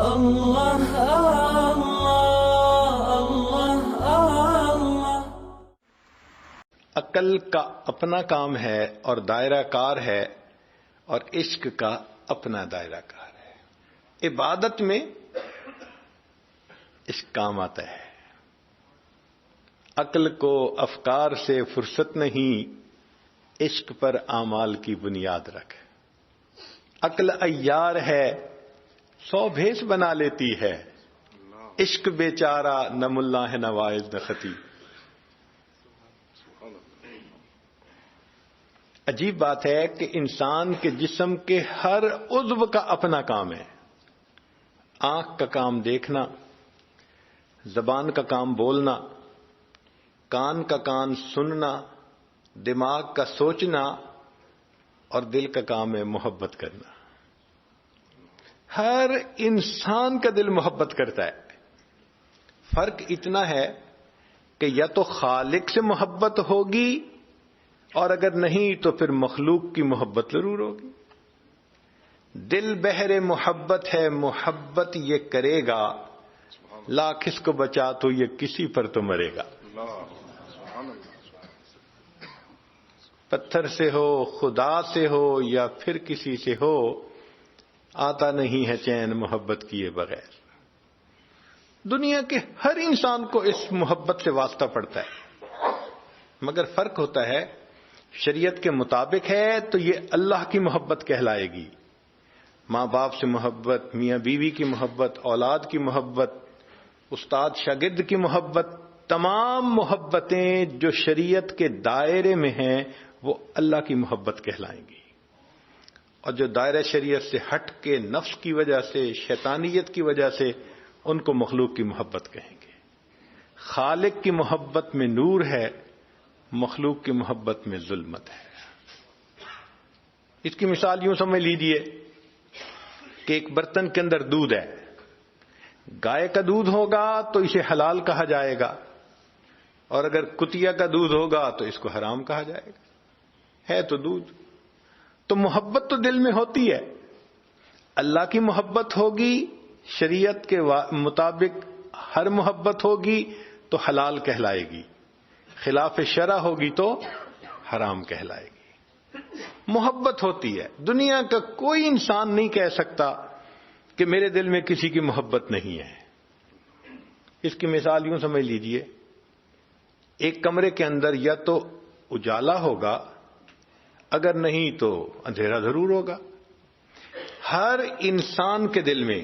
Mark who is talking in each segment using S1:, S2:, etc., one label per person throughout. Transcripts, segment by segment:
S1: اللہ اللہ اللہ اللہ۔
S2: عقل کا اپنا کام ہے اور دائرہ کار ہے، اور عشق کا اپنا دائرہ کار ہے۔ عبادت میں عشق کام آتا ہے۔ عقل کو افکار سے فرصت نہیں، عشق پر اعمال کی بنیاد رکھ۔ عقل عیار ہے، 100 بھیس بنا لیتی ہے، عشق بیچارہ نہ ملا ہے نہ واعظ نہ خطیب۔ عجیب بات ہے کہ انسان کے جسم کے ہر عضو کا اپنا کام ہے۔ آنکھ کا کام دیکھنا، زبان کا کام بولنا، کان کا کام سننا، دماغ کا سوچنا، اور دل کا کام ہے محبت کرنا۔ ہر انسان کا دل محبت کرتا ہے۔ فرق اتنا ہے کہ یا تو خالق سے محبت ہوگی، اور اگر نہیں تو پھر مخلوق کی محبت ضرور ہوگی۔ دل بحر محبت ہے، محبت یہ کرے گا، لاکھ اس کو بچا تو یہ کسی پر تو مرے گا۔ پتھر سے ہو، خدا سے ہو، یا پھر کسی سے ہو، آتا نہیں ہے چین محبت کیے بغیر۔ دنیا کے ہر انسان کو اس محبت سے واسطہ پڑتا ہے، مگر فرق ہوتا ہے شریعت کے مطابق ہے تو یہ اللہ کی محبت کہلائے گی۔ ماں باپ سے محبت، میاں بیوی کی محبت، اولاد کی محبت، استاد شاگرد کی محبت، تمام محبتیں جو شریعت کے دائرے میں ہیں وہ اللہ کی محبت کہلائیں گی، اور جو دائرہ شریعت سے ہٹ کے نفس کی وجہ سے، شیطانیت کی وجہ سے، ان کو مخلوق کی محبت کہیں گے۔ خالق کی محبت میں نور ہے، مخلوق کی محبت میں ظلمت ہے۔ اس کی مثال یوں سمجھ لیجئے کہ ایک برتن کے اندر دودھ ہے۔ گائے کا دودھ ہوگا تو اسے حلال کہا جائے گا، اور اگر کتیا کا دودھ ہوگا تو اس کو حرام کہا جائے گا۔ ہے تو دودھ۔ تو محبت تو دل میں ہوتی ہے۔ اللہ کی محبت ہوگی، شریعت کے مطابق ہر محبت ہوگی تو حلال کہلائے گی، خلاف شرع ہوگی تو حرام کہلائے گی۔ محبت ہوتی ہے۔ دنیا کا کوئی انسان نہیں کہہ سکتا کہ میرے دل میں کسی کی محبت نہیں ہے۔ اس کی مثال یوں سمجھ لیجئے، ایک کمرے کے اندر یا تو اجالا ہوگا، اگر نہیں تو اندھیرا ضرور ہوگا۔ ہر انسان کے دل میں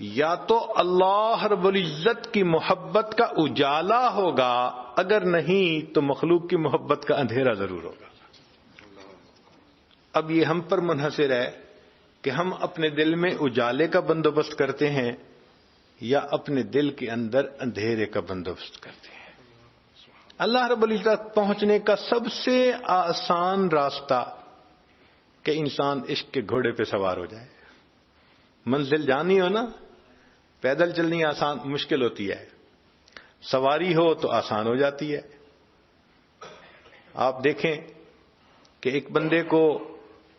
S2: یا تو اللہ رب العزت کی محبت کا اجالا ہوگا، اگر نہیں تو مخلوق کی محبت کا اندھیرا ضرور ہوگا۔ اب یہ ہم پر منحصر ہے کہ ہم اپنے دل میں اجالے کا بندوبست کرتے ہیں یا اپنے دل کے اندر اندھیرے کا بندوبست کرتے ہیں۔ اللہ رب العزت پہنچنے کا سب سے آسان راستہ کہ انسان عشق کے گھوڑے پہ سوار ہو جائے۔ منزل جانی ہو نا، پیدل چلنی آسان مشکل ہوتی ہے، سواری ہو تو آسان ہو جاتی ہے۔ آپ دیکھیں کہ ایک بندے کو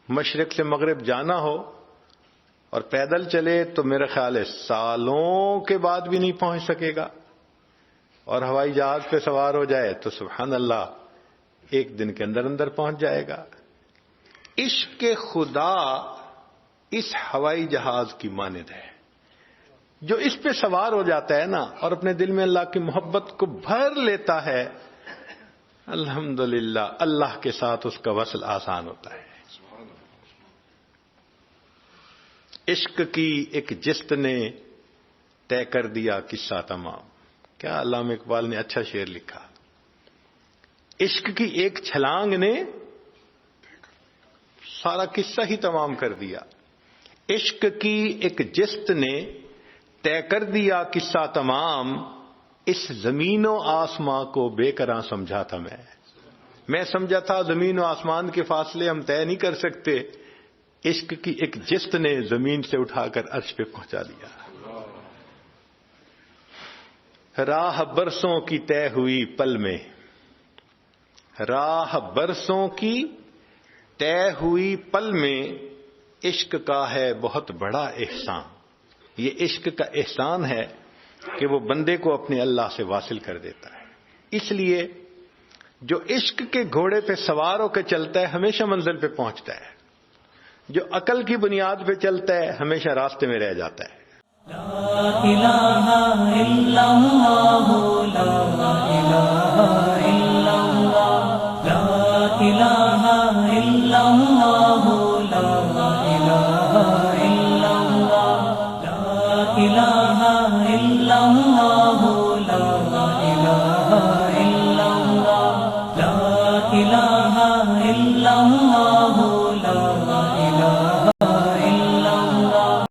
S2: مشرق سے مغرب جانا ہو اور پیدل چلے تو میرا خیال ہے سالوں کے بعد بھی نہیں پہنچ سکے گا، اور ہوائی جہاز پہ سوار ہو جائے تو سبحان اللہ ایک دن کے اندر اندر پہنچ جائے گا۔ عشق خدا اس ہوائی جہاز کی مانند ہے، جو اس پہ سوار ہو جاتا ہے نا اور اپنے دل میں اللہ کی محبت کو بھر لیتا ہے، الحمدللہ اللہ کے ساتھ اس کا وصل آسان ہوتا ہے۔ عشق کی ایک جست نے طے کر دیا قصہ تمام۔ کیا علامہ اقبال نے اچھا شعر لکھا۔ عشق کی ایک چھلانگ نے سارا قصہ ہی تمام کر دیا۔ عشق کی ایک جست نے طے کر دیا قصہ تمام، اس زمین و آسمان کو بے قراں سمجھا تھا میں سمجھا تھا زمین و آسمان کے فاصلے ہم طے نہیں کر سکتے، عشق کی ایک جست نے زمین سے اٹھا کر عرش پہ پہنچا دیا۔ راہ برسوں کی طے ہوئی پل میں، راہ برسوں کی طے ہوئی پل میں، عشق کا ہے بہت بڑا احسان۔ یہ عشق کا احسان ہے کہ وہ بندے کو اپنے اللہ سے واصل کر دیتا ہے. اس لیے جو عشق کے گھوڑے پہ سوار ہو کے چلتا ہے ہمیشہ منزل پہ پہنچتا ہے. جو عقل کی بنیاد پہ چلتا ہے ہمیشہ راستے میں رہ جاتا ہے.
S1: لا الہ الا اللہ لا الہ